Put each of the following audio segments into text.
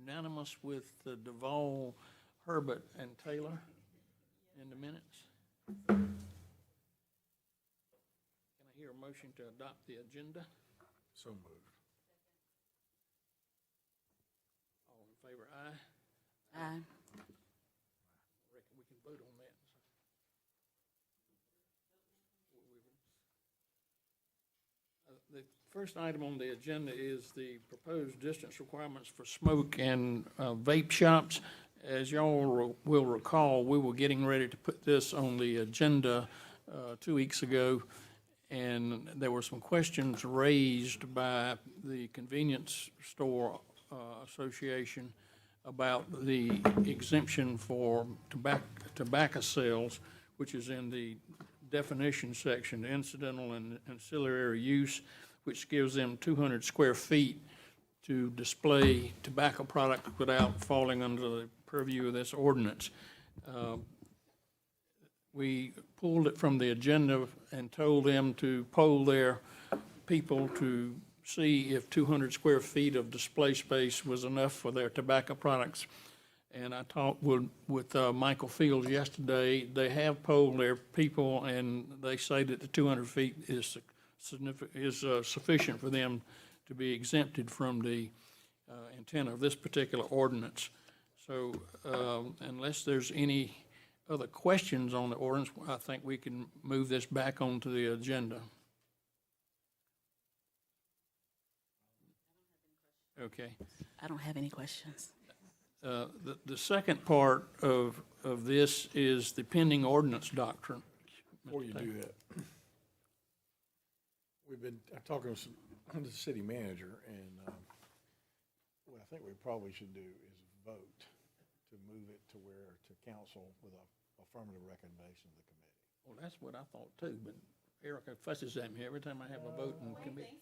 unanimous with Duval, Herbert, and Taylor in the minutes. Can I hear a motion to adopt the agenda? So moved. All in favor, aye. Aye. Reckon we can vote on that. The first item on the agenda is the proposed distance requirements for smoke and vape shops. As y'all will recall, we were getting ready to put this on the agenda 2 weeks ago, and there were some questions raised by the Convenience Store Association about the exemption for tobacco sales, which is in the definition section, incidental and ancillary use, which gives them 200 square feet to display tobacco products without falling under the purview of this ordinance. We pulled it from the agenda and told them to poll their people to see if 200 square feet of display space was enough for their tobacco products. And I talked with Michael Fields yesterday. They have polled their people, and they say that the 200 feet is sufficient for them to be exempted from the intent of this particular ordinance. So unless there's any other questions on the ordinance, I think we can move this back onto the agenda. Okay. I don't have any questions. The second part of this is the pending ordinance doctrine. Before you do that, we've been talking to the city manager, and what I think we probably should do is vote to move it to council with a affirmative recommendation of the committee. Well, that's what I thought too, but Erica fusses at me every time I have a vote in committee.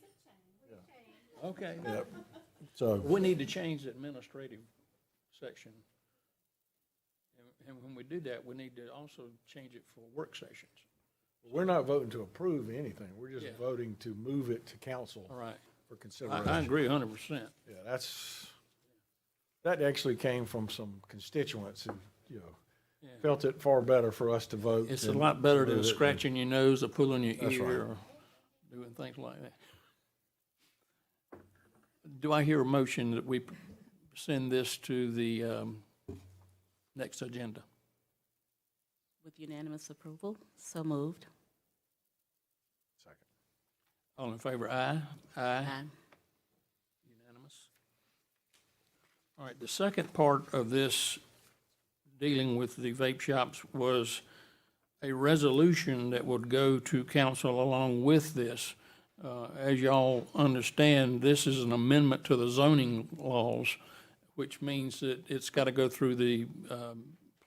Yeah. Okay. Yep. So, We need to change the administrative section. And when we do that, we need to also change it for work sessions. we're not voting to approve anything, we're just Yeah. voting to move it to council All right. for consideration. I agree 100%. Yeah, that actually came from some constituents who, Yeah. felt it far better for us to vote. It's a lot better than move it. scratching your nose or pulling your That's ear right. or doing things like that. Do I hear a motion that we send this to the next agenda? With unanimous approval, so moved. Second. All in favor, aye? Aye. Unanimous. All right, the second part of this, dealing with the vape shops, was a resolution that would go to council along with this. As y'all understand, this is an amendment to the zoning laws, which means that it's got to go through the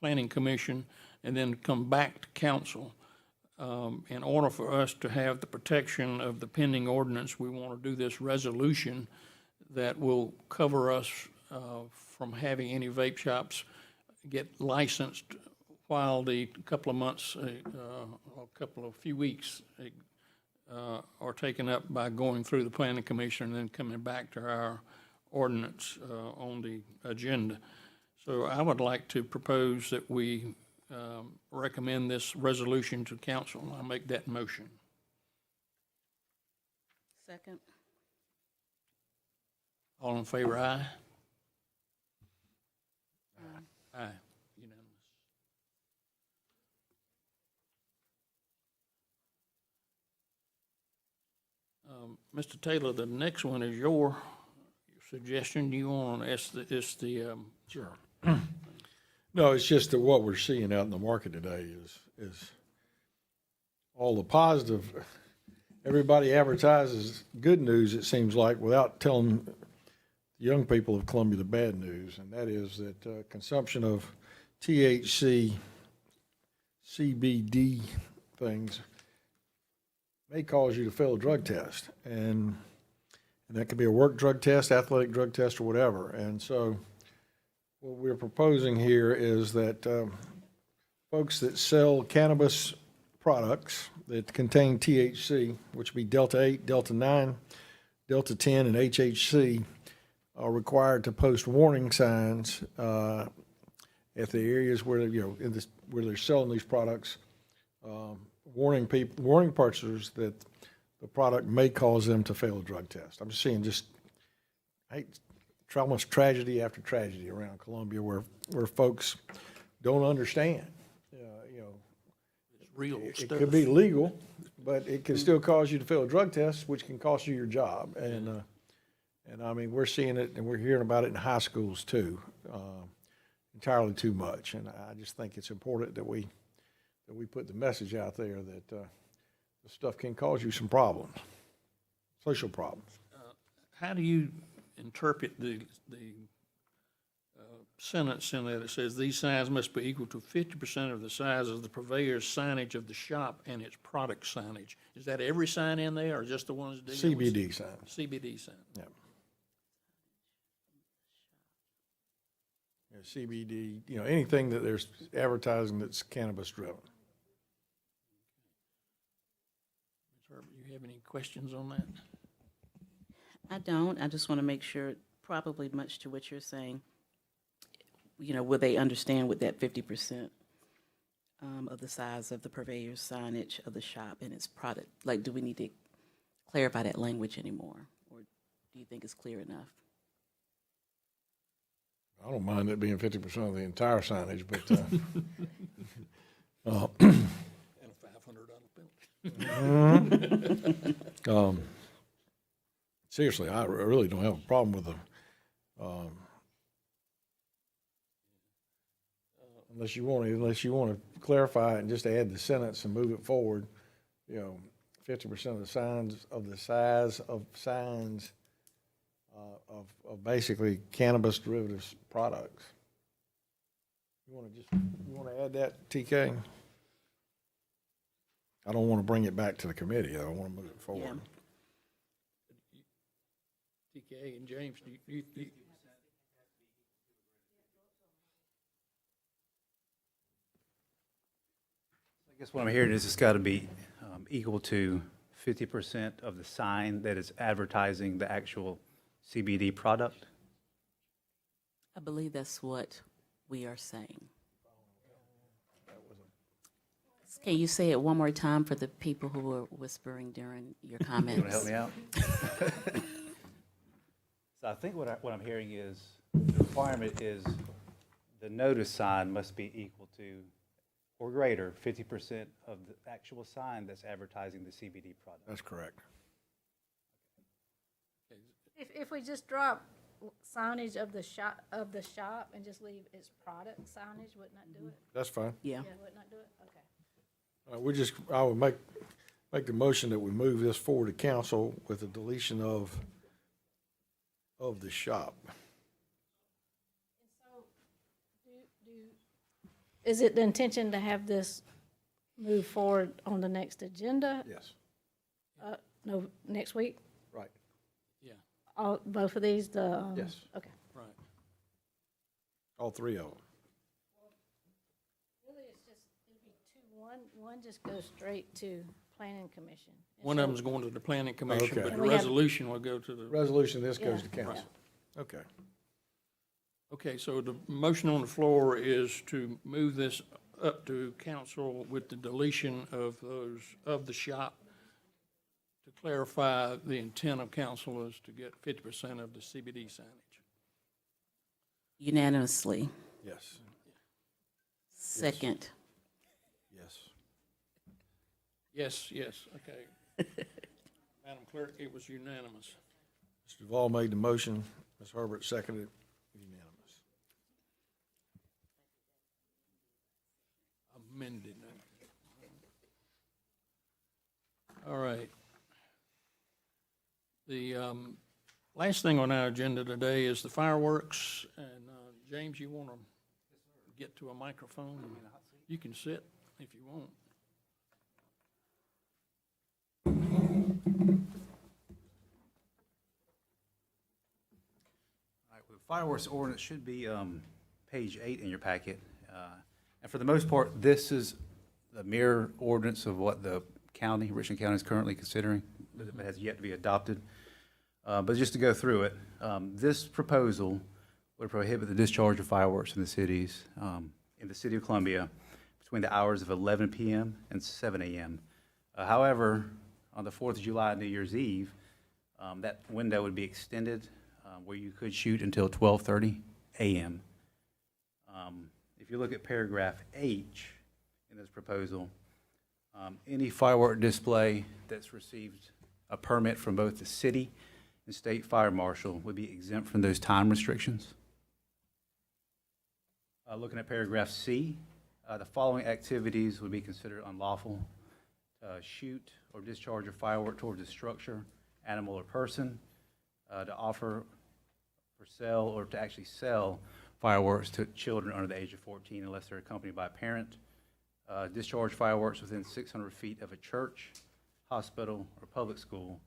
planning commission and then come back to council. In order for us to have the protection of the pending ordinance, we want to do this resolution that will cover us from having any vape shops get licensed while the couple of months, or few weeks are taken up by going through the planning commission and then coming back to our ordinance on the agenda. So I would like to propose that we recommend this resolution to council. I'll make that motion. Second. All in favor, aye? Aye, unanimous. Mr. Taylor, the next one is your suggestion. You want to ask Sure. No, it's just that what we're seeing out in the market today is all the positive. Everybody advertises good news, it seems like, without telling the young people of Columbia the bad news, and that is that consumption of THC, CBD things may cause you to fail a drug test, and that could be a work drug test, athletic drug test, or whatever. And so what we're proposing here is that folks that sell cannabis products that contain THC, which would be Delta 8, Delta 9, Delta 10, and HHC, are required to post warning signs at the areas where, where they're selling these products, warning purchasers that the product may cause them to fail a drug test. I'm just seeing almost tragedy after tragedy around Columbia where folks don't understand. It's real It stuff. could be legal, but it can still cause you to fail a drug test, which can cost you your job. And I mean, we're seeing it and we're hearing about it in high schools too, entirely too much. And I just think it's important that we put the message out there that this stuff can cause you some problems, social problems. How do you interpret the sentence in there that says these signs must be equal to 50% of the size of the purveyor's signage of the shop and its product signage? Is that every sign in there or just the ones dealing with CBD signs. CBD sign? Yeah. Yeah, CBD, anything that there's advertising that's cannabis driven. Ms. Herbert, you have any questions on that? I don't. I just want to make sure, probably much to what you're saying, will they understand with that 50% of the size of the purveyor's signage of the shop and its product? Like, do we need to clarify that language anymore? Or do you think it's clear enough? I don't mind it being 50% of the entire signage, but And a $500 bill. seriously, I really don't have a problem with unless you want to clarify it and just add the sentence and move it forward. 50% of the size of signs of basically cannabis derivatives products. You want to add that, TK? I don't want to bring it back to the committee. I want to move it forward. TK and James, do you I guess what I'm hearing is it's got to be equal to 50% of the sign that is advertising the actual CBD product. I believe that's what we are saying. Can you say it one more time for the people who were whispering during your You comments? want to help me out? So I think what I'm hearing is the requirement is the notice sign must be equal to or greater 50% of the actual sign that's advertising the CBD product. That's correct. If we just drop signage of the shop and just leave its product signage, wouldn't that do it? That's fine. Yeah. Wouldn't that do it? Okay. I would make the motion that we move this forward to council with the deletion of the shop. Is it the intention to have this move forward on the next agenda? Yes. No, next week? Right. Yeah, Both of these, Yes. Okay. right. All three of them. Really, it's just, it'd be two. One just goes straight to planning commission. And One of so- them's going to the planning commission, Okay. but And the we have- resolution will go to the. Resolution, this goes to Yeah. council. Okay. Okay, so the motion on the floor is to move this up to council with the deletion of the shop to clarify the intent of council is to get 50% of the CBD signage. Unanimously. Yes. Second. Yes. Yes, okay. Madam Clerk, it was unanimous. Mr. Duval made the motion. Ms. Herbert seconded. Unanimous. Amended. All right. The last thing on our agenda today is the fireworks. And James, you want to get to a microphone? You can sit if you want. All right, well, the fireworks ordinance should be page 8 in your packet. And for the most part, this is the mirror ordinance of what the county, Richland County, is currently considering, but it has yet to be adopted. But just to go through it, this proposal would prohibit the discharge of fireworks in the cities, in the city of Columbia, between the hours of 11 p.m. and 7 a.m. However, on the 4th of July and New Year's Eve, that window would be extended where you could shoot until 12:30 a.m. If you look at paragraph H in this proposal, any firework display that's received a permit from both the city and state fire marshal would be exempt from those time restrictions. Looking at paragraph C, the following activities would be considered unlawful: shoot or discharge a firework towards a structure, animal, or person, to offer for sale or to actually sell fireworks to children under the age of 14 unless they're accompanied by a parent, discharge fireworks within 600 feet of a church, hospital, or public school.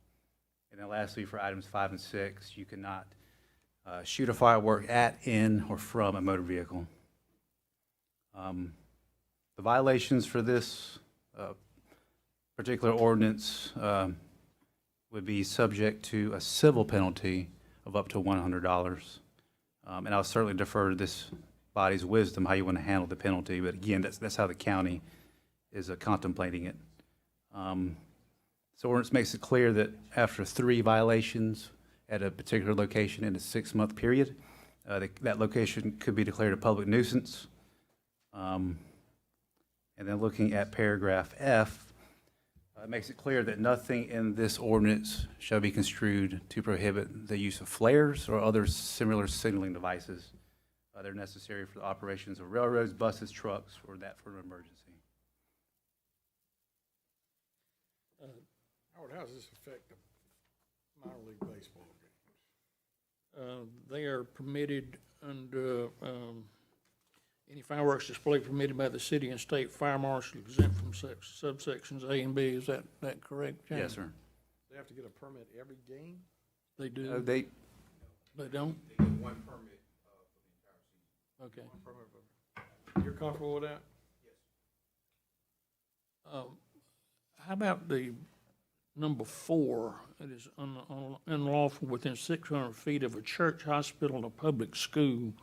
And then lastly, for items 5 and 6, you cannot shoot a firework at, in, or from a motor vehicle. The violations for this particular ordinance would be subject to a civil penalty of up to $100. And I'll certainly defer to this body's wisdom how you want to handle the penalty, but again, that's how the county is contemplating it. So ordinance makes it clear that after 3 violations at a particular location in a 6-month period, that location could be declared a public nuisance. And then looking at paragraph F, it makes it clear that nothing in this ordinance shall be construed to prohibit the use of flares or other similar signaling devices that are necessary for the operations of railroads, buses, trucks, or that for an emergency. Howard, how does this affect the minor league baseball games? They are permitted under, any fireworks display permitted by the city and state fire marshal exempt from subsections A and B. Is that correct, James? Yes, sir. They have to get a permit every game? They do? They, They don't? They get one permit for the entire season. Okay. You're comfortable with that? How about the number 4? It is unlawful within 600 feet of a church, hospital, and a public school.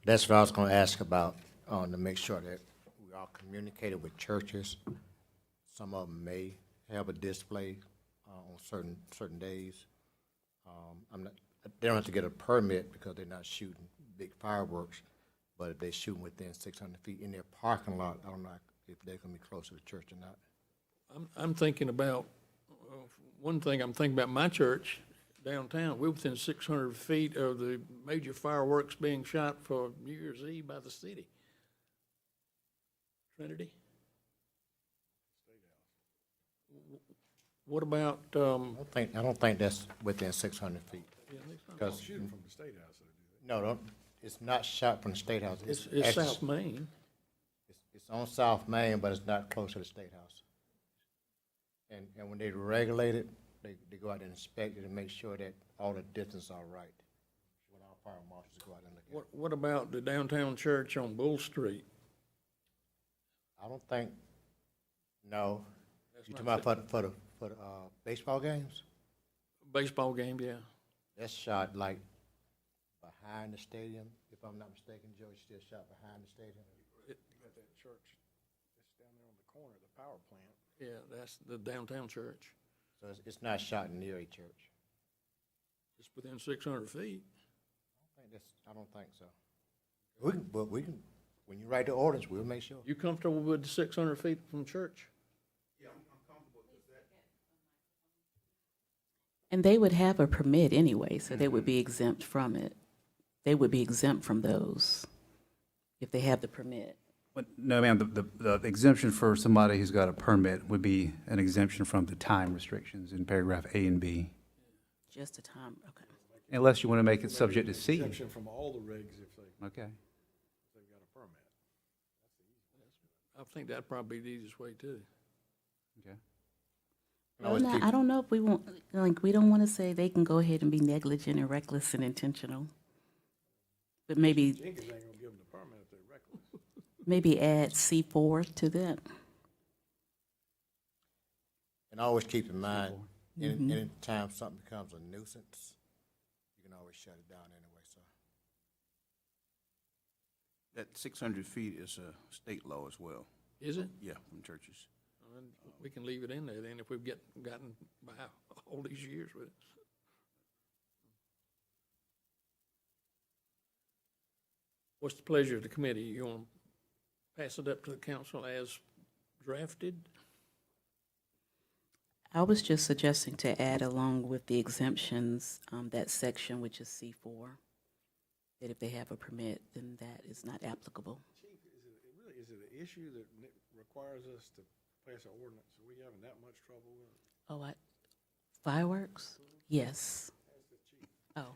That's what I was gonna ask about, to make sure that we all communicated with churches. Some of them may have a display, on certain days. They don't have to get a permit because they're not shooting big fireworks, but if they're shooting within 600 feet in their parking lot, I don't know if they're gonna be close to the church or not. I'm thinking about, one thing I'm thinking about my church downtown. We're within 600 feet of the major fireworks being shot for New Year's Eve by the city. Trinity? What about, I don't think that's within 600 feet. Because, Shoot them from the State House, they do. no, don't, it's not shot from the State House. it's actually- South Main. It's on South Main, but it's not close to the State House. And when they regulate it, they go out and inspect it and make sure that all the distance are right. When our fire marshals go out and look at it. What about the downtown church on Bull Street? I don't think, no. That's You not talking about for the baseball games? Baseball game, yeah. That's shot like behind the stadium, if I'm not mistaken, Joe, it's still shot behind the stadium. You got that church, it's down there on the corner, the power plant. Yeah, that's the downtown church. So it's not shot near a church. It's within 600 feet. I don't think so. But we can, when you write the ordinance, we'll make sure. You comfortable with the 600 feet from church? And they would have a permit anyway, so they would be exempt from it. They would be exempt from those if they have the permit. but no, ma'am, the exemption for somebody who's got a permit would be an exemption from the time restrictions in paragraph A and B, Just a time, okay. unless you want to make it subject to C. Exemption from all the regs if they've Okay. got a permit. I think that'd probably be the easiest way too. Okay. Well, now, I don't know if we want, like, we don't want to say they can go ahead and be negligent and reckless and intentional. But maybe, Jenkins ain't gonna give them the permit if they're Maybe add C4 to that. And always keep in mind, anytime something becomes a nuisance, you can always shut it down anyway, so. That 600 feet is a state law as well. Is it? Yeah, from churches. Well, we can leave it in there then if we've gotten by all these years with it. What's the pleasure of the committee? You want to pass it up to the council as drafted? I was just suggesting to add along with the exemptions, that section which is C4, that if they have a permit, then that is not applicable. Chief, is it an issue that requires us to pass an ordinance? Are we having that much trouble with it? Oh, fireworks? Yes. Oh.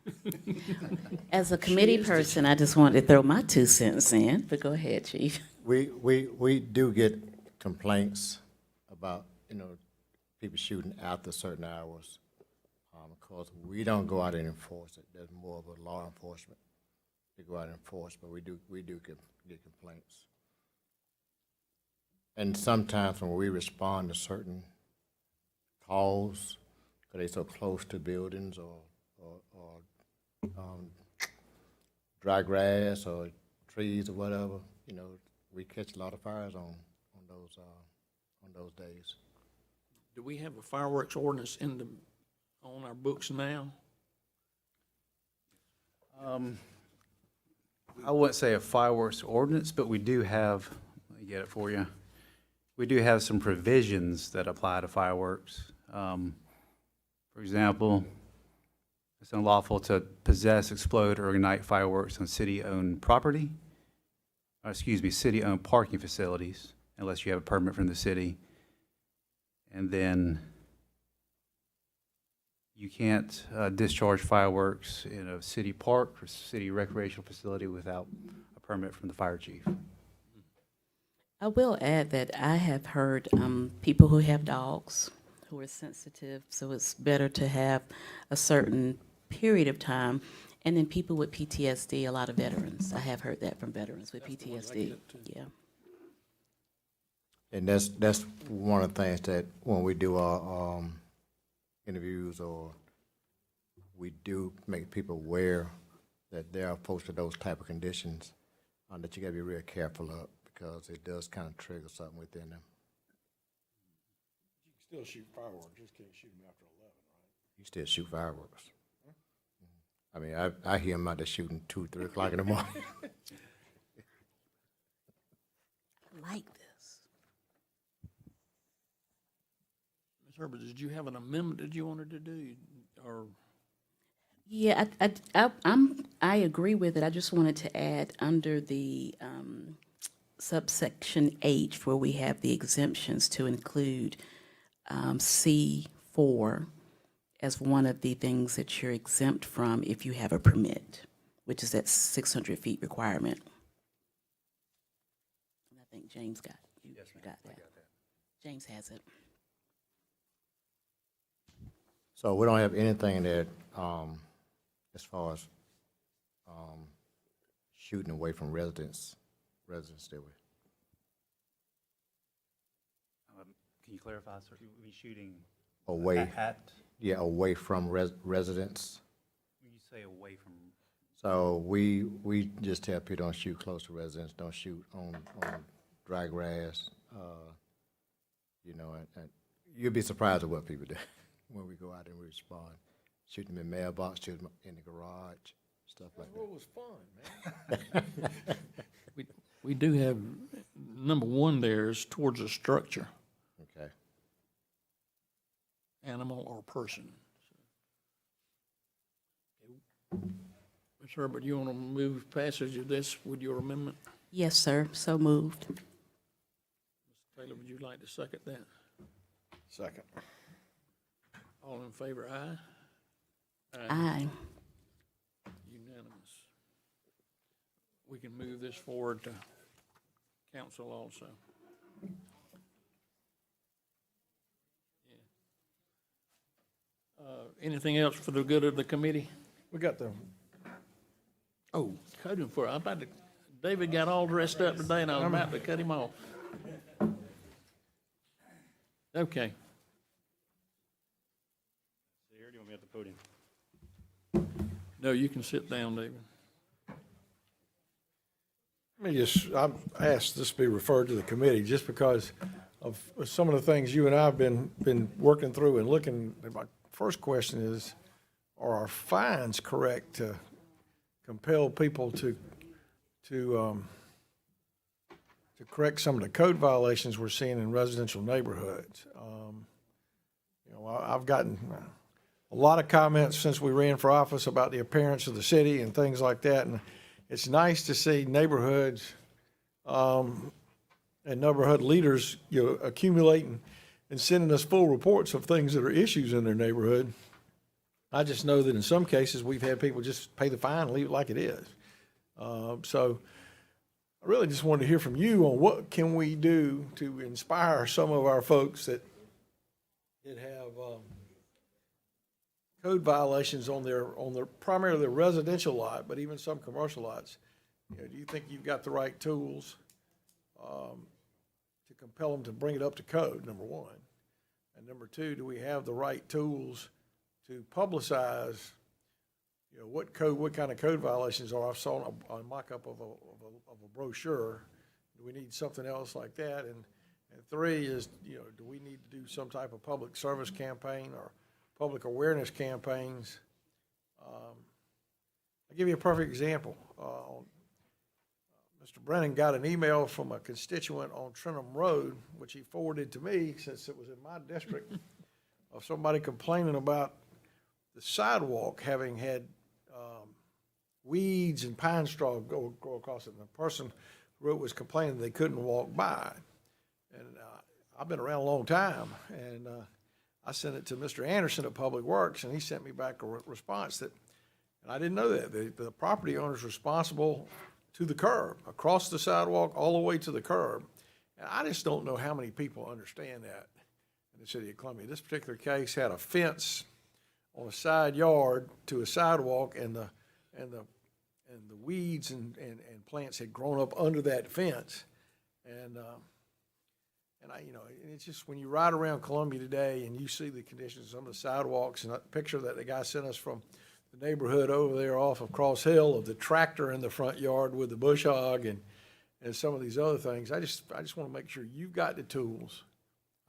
As a committee person, I just wanted to throw my 2 cents in, but go ahead, Chief. We do get complaints about, people shooting after certain hours. Of course, we don't go out and enforce it. There's more of a law enforcement. We go out and enforce, but we do get complaints. And sometimes when we respond to certain calls, because they're so close to buildings or dry grass or trees or whatever, we catch a lot of fires on those days. Do we have a fireworks ordinance on our books now? I wouldn't say a fireworks ordinance, but we do have, let me get it for you. We do have some provisions that apply to fireworks. For example, it's unlawful to possess, explode, or ignite fireworks on city-owned property, city-owned parking facilities, unless you have a permit from the city. And then you can't discharge fireworks in a city park or city recreational facility without a permit from the fire chief. I will add that I have heard people who have dogs who are sensitive, so it's better to have a certain period of time. And then people with PTSD, a lot of veterans. I have heard that from veterans with PTSD. Yeah. And that's one of the things that when we do our interviews, or we do make people aware that they are opposed to those type of conditions, that you gotta be real careful of, because it does kind of trigger something within them. You can still shoot fireworks, just can't shoot them after 11, right? You still shoot fireworks. I mean, I hear them out there shooting 2, 3 o'clock in the morning. I like this. Ms. Herbert, did you have an amendment that you wanted to do, or? Yeah, I agree with it. I just wanted to add under the subsection H, where we have the exemptions, to include C4 as one of the things that you're exempt from if you have a permit, which is that 600 feet requirement. And I think James got, you got that. James has it. So we don't have anything that, as far as shooting away from residents, do we? Can you clarify, sir? We shooting Away, at, yeah, away from residents. when you say away from, So we just tell people don't shoot close to residents, don't shoot on dry grass. And you'll be surprised at what people do when we go out and we respond. Shoot them in mailbox, shoot them in the garage, stuff like that. Well, it was fun, man. We do have, number one there is towards a structure, Okay. animal or person. Ms. Herbert, you want to move passage of this with your amendment? Yes, sir. So moved. Mr. Taylor, would you like to second that? Second. All in favor, aye? Aye. Unanimous. We can move this forward to council also. Anything else for the good of the committee? We got the, Oh, code enforcement, I'm about to David got all dressed up today and I was about to cut him off. Okay. Here, do you want me at the podium? No, you can sit down, David. Let me just, I asked this to be referred to the committee just because of some of the things you and I have been working through and looking. My first question is, are our fines correct to compel people to correct some of the code violations we're seeing in residential neighborhoods? I've gotten a lot of comments since we ran for office about the appearance of the city and things like that, and it's nice to see neighborhoods and neighborhood leaders, accumulating and sending us full reports of things that are issues in their neighborhood. I just know that in some cases, we've had people just pay the fine and leave it like it is. So I really just wanted to hear from you on what can we do to inspire some of our folks that have code violations on their primarily their residential lot, but even some commercial lots. Do you think you've got the right tools to compel them to bring it up to code, number one? And number two, do we have the right tools to publicize, what kind of code violations are? I saw a mock-up of a brochure. Do we need something else like that? And three is, do we need to do some type of public service campaign or public awareness campaigns? I'll give you a perfect example. Mr. Brennan got an email from a constituent on Trentham Road, which he forwarded to me since it was in my district, of somebody complaining about the sidewalk having had weeds and pine straw go across it. And the person who wrote was complaining they couldn't walk by. And I've been around a long time, and I sent it to Mr. Anderson at Public Works, and he sent me back a response that, and I didn't know that, the property owner's responsible to the curb, across the sidewalk, all the way to the curb. And I just don't know how many people understand that in the city of Columbia. This particular case had a fence on a side yard to a sidewalk, and the weeds and plants had grown up under that fence. And it's just when you ride around Columbia today and you see the conditions of some of the sidewalks, and that picture that the guy sent us from the neighborhood over there off of Cross Hill of the tractor in the front yard with the bush hog and some of these other things, I just want to make sure you've got the tools.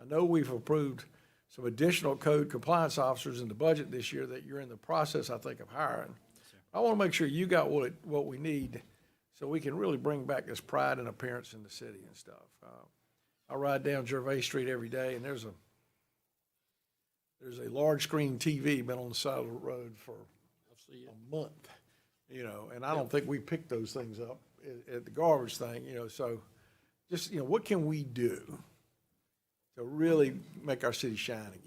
I know we've approved some additional code compliance officers in the budget this year that you're in the process, I think, of hiring. I want to make sure you got what we need so we can really bring back this pride and appearance in the city and stuff. I ride down Gervais Street every day, and there's a large screen TV been on the side of the road for a month, and I don't think we picked those things up at the garbage thing, so just, what can we do to really make our city shine again?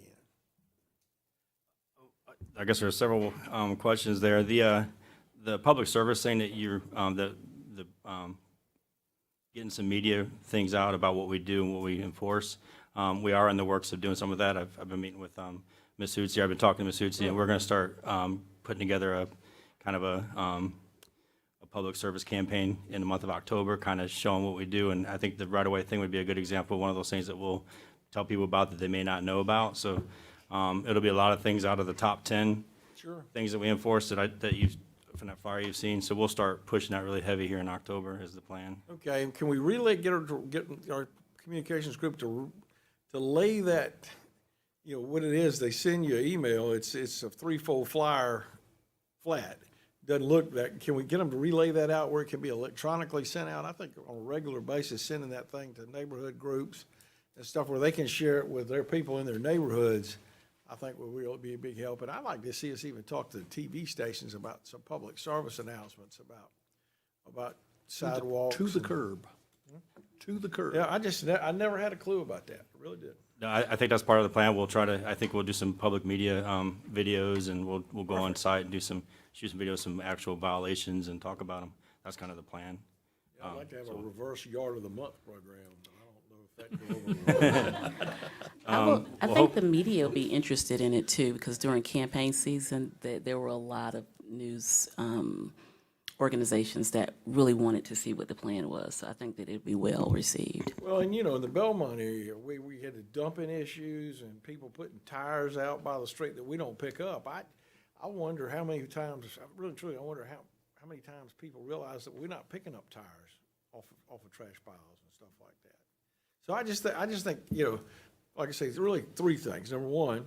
I guess there are several questions there. The public service thing that you're getting some media things out about what we do and what we enforce. We are in the works of doing some of that. I've been meeting with Ms. Hootsie. I've been talking to Ms. Hootsie, and we're going to start putting together a kind of a public service campaign in the month of October, kind of showing what we do. And I think the right-of-way thing would be a good example, one of those things that we'll tell people about that they may not know about. So it'll be a lot of things out of the top 10 things that we enforce that you've, from that flyer you've seen. So we'll start pushing that really heavy here in October is the plan. Okay, and can we really get our communications group to lay that, what it is, they send you an email, it's a threefold flyer flat. Doesn't look that, can we get them to relay that out where it can be electronically sent out? I think on a regular basis, sending that thing to neighborhood groups and stuff where they can share it with their people in their neighborhoods, I think will really be a big help. And I'd like to see us even talk to the TV stations about some public service announcements about sidewalks. To the curb. To the curb. Yeah, I never had a clue about that. I really did. No, I think that's part of the plan. We'll try to, I think we'll do some public media videos, and we'll go on site and shoot some videos, some actual violations, and talk about them. That's kind of the plan. Yeah, I'd like to have a reverse yard of the month program, but I don't know if that can overrun. I think the media will be interested in it too, because during campaign season, there were a lot of news organizations that really wanted to see what the plan was. So I think that it'd be well received. Well, and in the Belmont area, we had the dumping issues and people putting tires out by the street that we don't pick up. I wonder how many times, really truly, I wonder how many times people realize that we're not picking up tires off of trash piles and stuff like that. So I just think, like I say, it's really three things. Number one,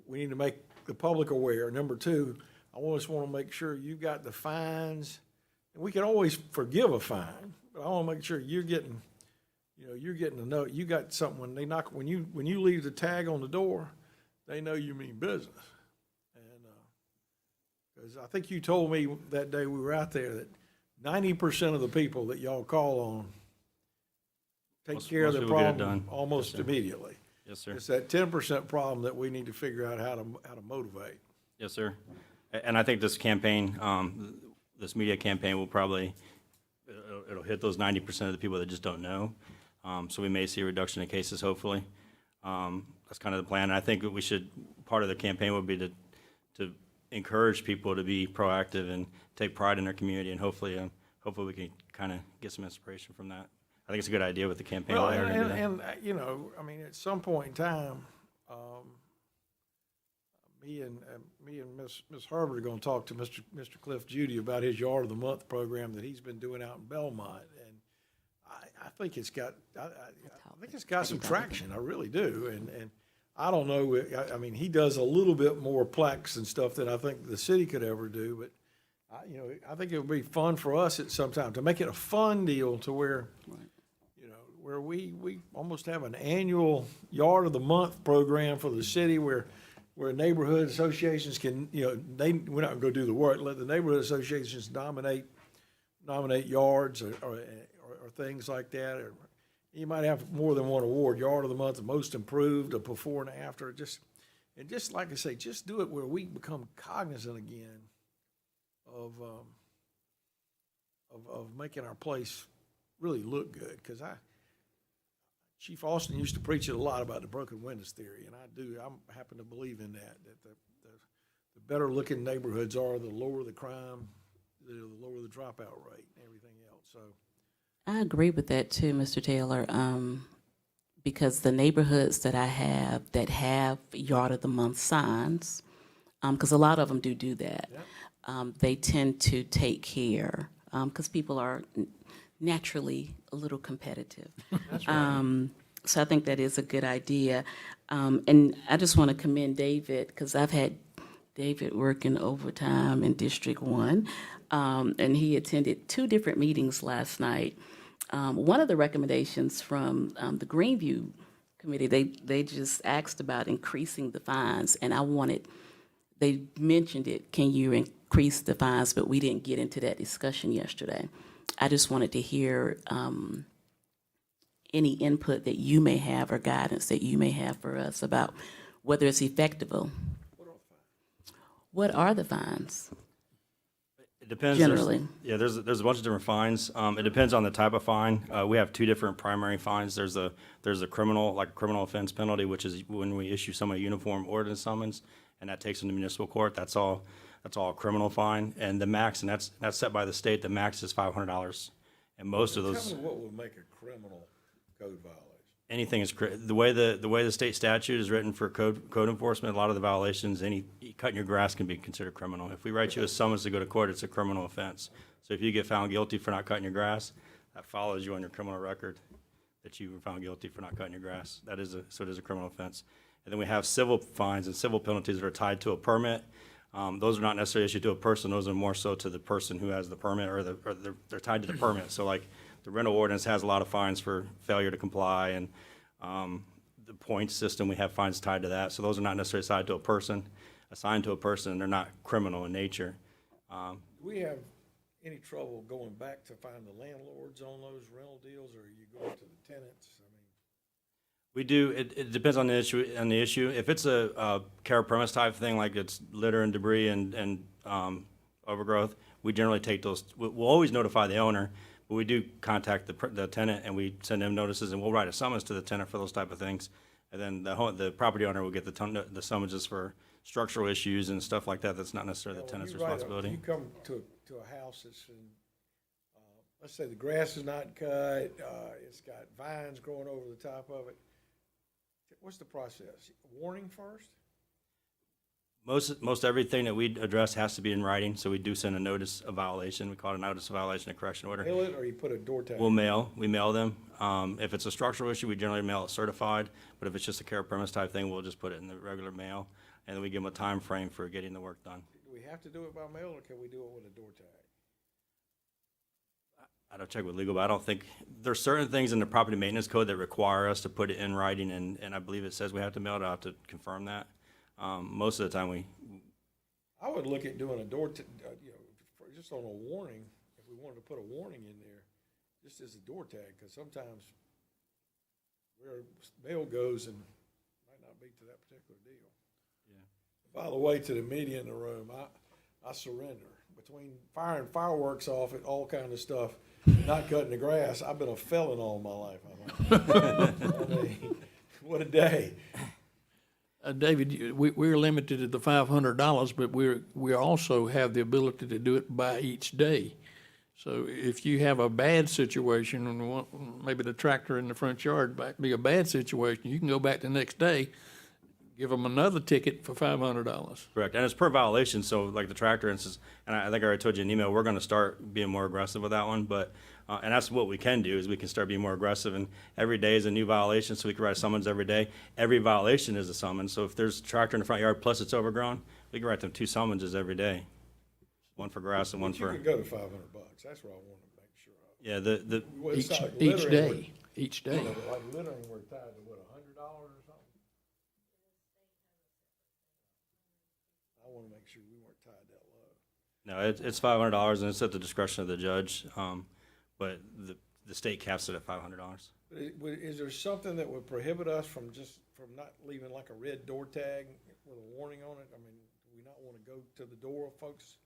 we need to make the public aware. Number two, I always want to make sure you got the fines. And we can always forgive a fine, but I want to make sure you're getting a note. You got something when they knock, when you leave the tag on the door, they know you mean business. And, because I think you told me that day we were out there that 90% of the people that y'all call on take care of most the people get it problem done. almost immediately. Yes, sir. It's that 10% problem that we need to figure out how to motivate. Yes, sir. And I think this campaign, this media campaign will probably, it'll hit those 90% of the people that just don't know. So we may see a reduction in cases, hopefully. That's kind of the plan. And I think that we should, part of the campaign would be to encourage people to be proactive and take pride in their community, and hopefully we can kind of get some inspiration from that. I think it's a good idea with the campaign. Well, layer into that. and at some point in time, me and Miss Herbert are going to talk to Mr. Cliff Judy about his Yard of the Month program that he's been doing out in Belmont, and I think it's got some traction. I really do, and I don't know. I mean, he does a little bit more plaques and stuff than I think the city could ever do, but I think it would be fun for us at some time to make it a fun deal to where, where we almost have an annual Yard of the Month program for the city where neighborhood associations can, we're not gonna go do the work, let the neighborhood associations nominate yards or things like that. Or you might have more than one award, Yard of the Month, the Most Improved, a before and after, just like I say, just do it where we become cognizant again of making our place really look good. Because Chief Austin used to preach it a lot about the broken windows theory, and I happen to believe in that the better looking neighborhoods are, the lower the crime, the lower the dropout rate and everything else. So I agree with that too, Mr. Taylor, because the neighborhoods that I have that have Yard of the Month signs, because a lot of them do that, they tend to take care, because people are naturally a little competitive. that's right. So I think that is a good idea. And I just want to commend David, because I've had David working overtime in District 1, and he attended 2 different meetings last night. One of the recommendations from the Greenview Committee, they just asked about increasing the fines, and they mentioned it, can you increase the fines, but we didn't get into that discussion yesterday. I just wanted to hear any input that you may have or guidance that you may have for us about whether it's effective. What are the fines? It depends. Generally. There's a bunch of different fines. It depends on the type of fine. We have 2 different primary fines. There's a criminal, like a criminal offense penalty, which is when we issue someone a uniform ordinance summons, and that takes them to municipal court. That's all a criminal fine. And the max, and that's set by the state, the max is $500. And most of those. Tell me what would make a criminal code violation. Anything is, the way the state statute is written for code enforcement, a lot of the violations, cutting your grass can be considered criminal. If we write you a summons to go to court, it's a criminal offense. So if you get found guilty for not cutting your grass, that follows you on your criminal record, that you were found guilty for not cutting your grass. So it is a criminal offense. And then we have civil fines and civil penalties that are tied to a permit. Those are not necessarily issued to a person. Those are more so to the person who has the permit, or they're tied to the permit. So like the rental ordinance has a lot of fines for failure to comply, and the points system, we have fines tied to that. So those are not necessarily assigned to a person, and they're not criminal in nature. Do we have any trouble going back to find the landlords on those rental deals, or are you going to the tenants? I mean, We do. It depends on the issue. If it's a care premise type thing, like it's litter and debris and overgrowth, we generally take those. We'll always notify the owner, but we do contact the tenant, and we send them notices, and we'll write a summons to the tenant for those type of things. And then the property owner will get the summonses for structural issues and stuff like that. That's not necessarily the tenant's responsibility. You come to to a house that's in, let's say the grass is not cut, it's got vines growing over the top of it. What's the process? Warning first? Most everything that we address has to be in writing, so we do send a notice of violation. We call it a notice of violation of correction order. Mail it, or you put a door tag? We mail them. If it's a structural issue, we generally mail it certified, but if it's just a care premise type thing, we'll just put it in the regular mail, and then we give them a time frame for getting the work done. Do we have to do it by mail, or can we do it with a door tag? I'd have to check with legal, but I don't think, there's certain things in the property maintenance code that require us to put it in writing, and I believe it says we have to mail it. I'll have to confirm that. Most of the time, I would look at doing a just on a warning, if we wanted to put a warning in there, just as a door tag, because sometimes where mail goes and might not be to that particular deal. Yeah. By the way, to the media in the room, I surrender. Between firing fireworks off at all kind of stuff, not cutting the grass, I've been a felon all my life. I mean, what a day. David, we're limited to the $500, but we also have the ability to do it by each day. So if you have a bad situation, and maybe the tractor in the front yard might be a bad situation, you can go back the next day, give them another ticket for $500. correct, and it's per violation, so like the tractor instance, and I think I already told you in email, we're gonna start being more aggressive with that one, but, and that's what we can do, is we can start being more aggressive, and every day is a new violation, so we can write a summons every day. Every violation is a summons, so if there's a tractor in the front yard plus it's overgrown, we can write them 2 summonses every day. One for grass and one But you for, could go to $500, that's what I want to make sure of. yeah, Well, it's not Each littering, day, each day. Like littering, we're tied to what, $100 or something? I want to make sure we weren't tied that low. no, it's $500, and it's at the discretion of the judge, but the state caps it at $500. But is there something that would prohibit us from not leaving like a red door tag with a warning on it? I mean, do we not want to go to the door of folks?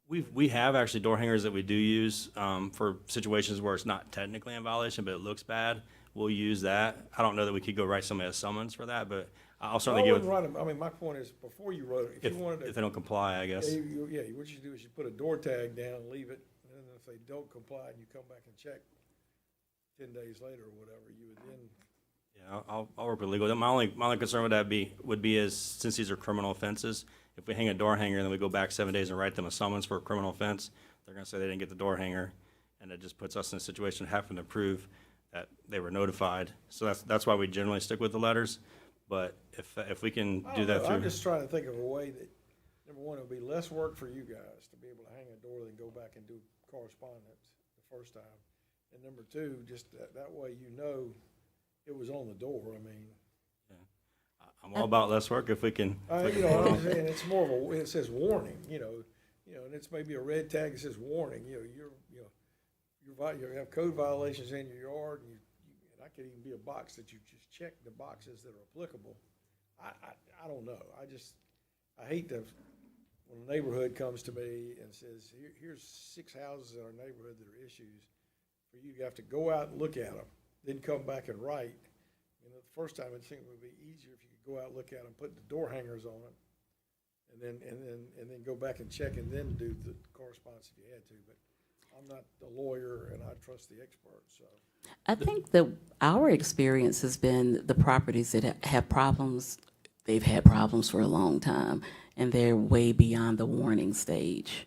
We have actually door hangers that we do use for situations where it's not technically in violation, but it looks bad. We'll use that. I don't know that we could go write somebody a summons for that, but I'll I certainly give wouldn't write 'em. I mean, my point is, before you wrote it, if you wanted if to, they don't comply, I guess. what you do is you put a door tag down, leave it, and then if they don't comply and you come back and check 10 days later or whatever, you would then. Yeah, I'll work with legal. My only concern would be is, since these are criminal offenses, if we hang a door hanger and then we go back 7 days and write them a summons for a criminal offense, they're gonna say they didn't get the door hanger, and it just puts us in a situation of having to prove that they were notified. So that's why we generally stick with the letters. But if we can I do don't that know. through. I'm just trying to think of a way that, number one, it would be less work for you guys to be able to hang a door than go back and do correspondence the first time. And number two, just that way you know it was on the door. I mean, I'm all about less work if we can. you know, I'm saying it's more of it says warning, and it's maybe a red tag that says warning, you have code violations in your yard, and that could even be a box that you just check the boxes that are applicable. I don't know. I hate to, when a neighborhood comes to me and says, here's 6 houses in our neighborhood that are issues, for you to have to go out and look at them, then come back and write. The first time it seemed it would be easier if you could go out, look at them, put the door hangers on it, and then go back and check and then do the correspondence if you had to. But I'm not a lawyer and I trust the experts, so. I think that our experience has been the properties that have problems, they've had problems for a long time, and they're way beyond the warning stage.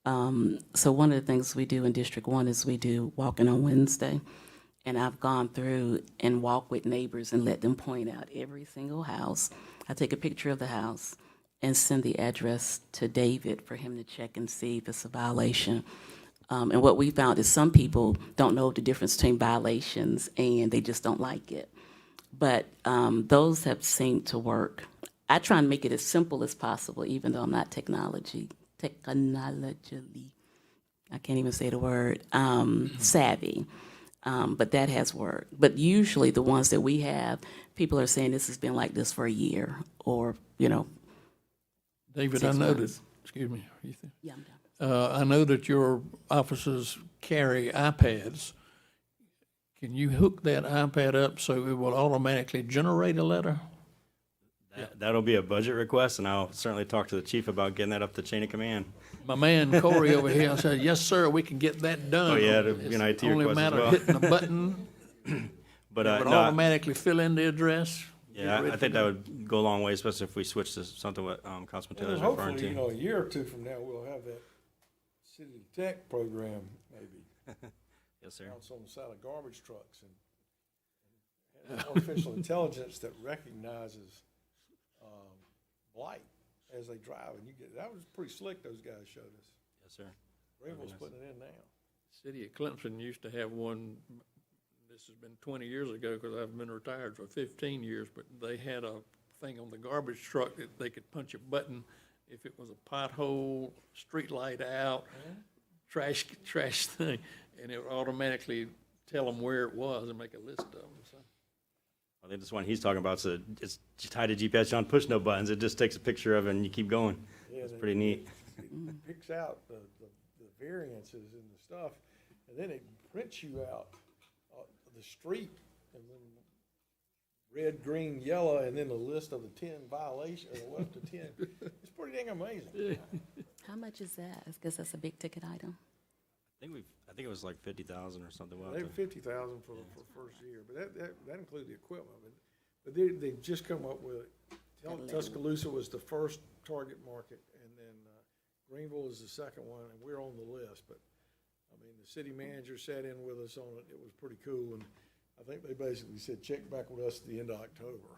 So one of the things we do in District 1 is we do walking on Wednesday, and I've gone through and walked with neighbors and let them point out every single house. I take a picture of the house and send the address to David for him to check and see if it's a violation. And what we found is some people don't know the difference between violations and they just don't like it. But those have seemed to work. I try and make it as simple as possible, even though I'm not technologically, I can't even say the word, savvy. But that has worked. But usually the ones that we have, people are saying this has been like this for a year or, David, I 6 know that, months. excuse me, Ethan. Yeah, I'm done. I know that your officers carry iPads. Can you hook that iPad up so it will automatically generate a letter? That'll be a budget request, and I'll certainly talk to the chief about getting that up the chain of command. My man Corey over here said, yes, sir, we can get that done. Oh, yeah, it'll be an IT It's only a request as matter of well. hitting the button, But, it would no, automatically fill in the address. yeah, Get I ready think for that would go a long way, especially if we switch to something what Councilman And Taylor's then referring hopefully, to. a year or two from now, we'll have that city tech program, maybe, Yes, sir. out on the side of garbage trucks and artificial intelligence that recognizes, blight as they drive, and that was pretty slick, those guys showed us. Yes, sir. Greenville's nice. putting it in now. City of Clemson used to have one, this has been 20 years ago, because I've been retired for 15 years, but they had a thing on the garbage truck that they could punch a button if it was a pothole, street light out, trash thing, and it would automatically tell them where it was and make a list of them, so. I think this one he's talking about, so it's tied to GPS, you don't push no buttons, it just takes a picture of it and you keep going. Yeah, It's they- pretty neat. It picks out the variances and the stuff, and then it prints you out the street, and then red, green, yellow, and then a list of the 10 violations, or up to 10. It's pretty dang amazing. How much is that? I guess that's a big ticket item. I think it was like 50,000 or something. We'll They have have to- 50,000 for first year, but that includes the equipment. But they've just come up with it. Tuscaloosa was the first target market, and then Greenville is the second one, and we're on the list. But, I mean, the city manager sat in with us on it. It was pretty cool, and I think they basically said, check back with us at the end of October.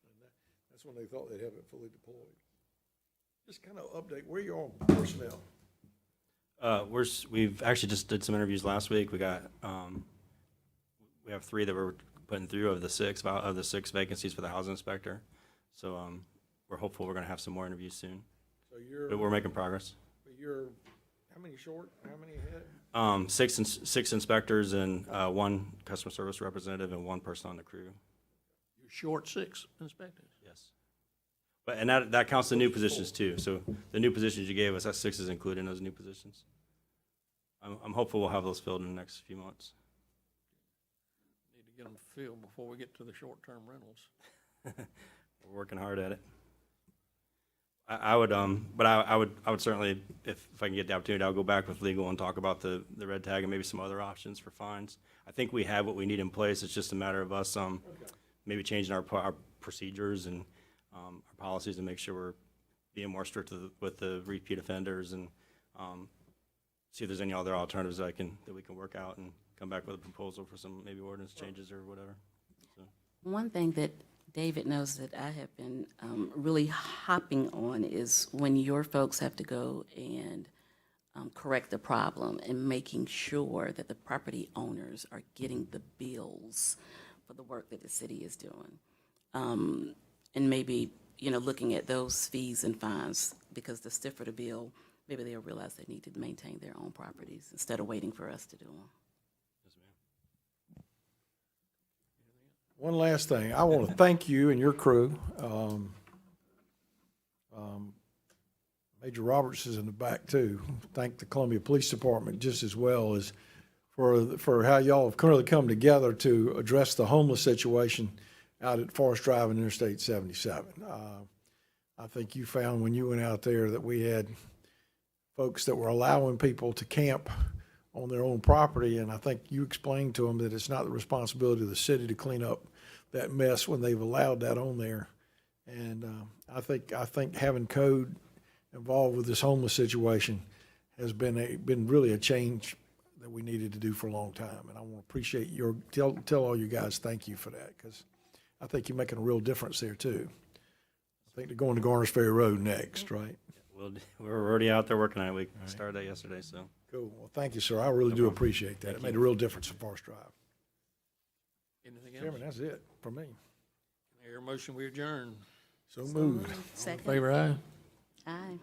And that's when they thought they'd have it fully deployed. Just kind of update, where you are on personnel? We've actually just did some interviews last week. We got, we have 3 that we're putting through of the 6 vacancies for the housing inspector. So, we're hopeful we're gonna have some more interviews soon, So but we're making progress. you're, how many short, how many ahead? 6 inspectors and 1 customer service representative and 1 person on the crew. You're short 6 inspectors. Yes. But, and that counts the new positions too. So the new positions you gave us, that 6 is included in those new positions. I'm hopeful we'll have those filled in the next few months. Need to get them filled before we get to the short-term rentals. We're working hard at it. I would, but I would certainly, if I can get the opportunity, I'll go back with legal and talk about the red tag and maybe some other options for fines. I think we have what we need in place. It's just a matter of us, maybe changing our procedures and, our policies to make sure we're being more strict with the repeat offenders and, see if there's any other alternatives that we can work out and come back with a proposal for some maybe ordinance changes or whatever. So. One thing that David knows that I have been really hopping on is when your folks have to go and correct the problem and making sure that the property owners are getting the bills for the work that the city is doing. And maybe, looking at those fees and fines, because the stiffer the bill, maybe they'll realize they need to maintain their own properties instead of waiting for us to do them. One last thing, I want to thank you and your crew. Major Roberts is in the back too. Thank the Columbia Police Department just as well as for how y'all have really come together to address the homeless situation out at Forest Drive and Interstate 77. I think you found when you went out there that we had folks that were allowing people to camp on their own property, and I think you explained to them that it's not the responsibility of the city to clean up that mess when they've allowed that on there. And I think having code involved with this homeless situation has been really a change that we needed to do for a long time. And I want to appreciate tell all you guys thank you for that, because I think you're making a real difference there too. I think they're going to Garners Ferry Road next, right? We're already out there working on it. We started that yesterday, so. Cool. Well, thank you, sir. I really do appreciate that. It made a real difference in Forest Drive. Anything else? Chairman, that's it for me. Hear a motion, we adjourn. So moved. Second? Favor aye? Aye.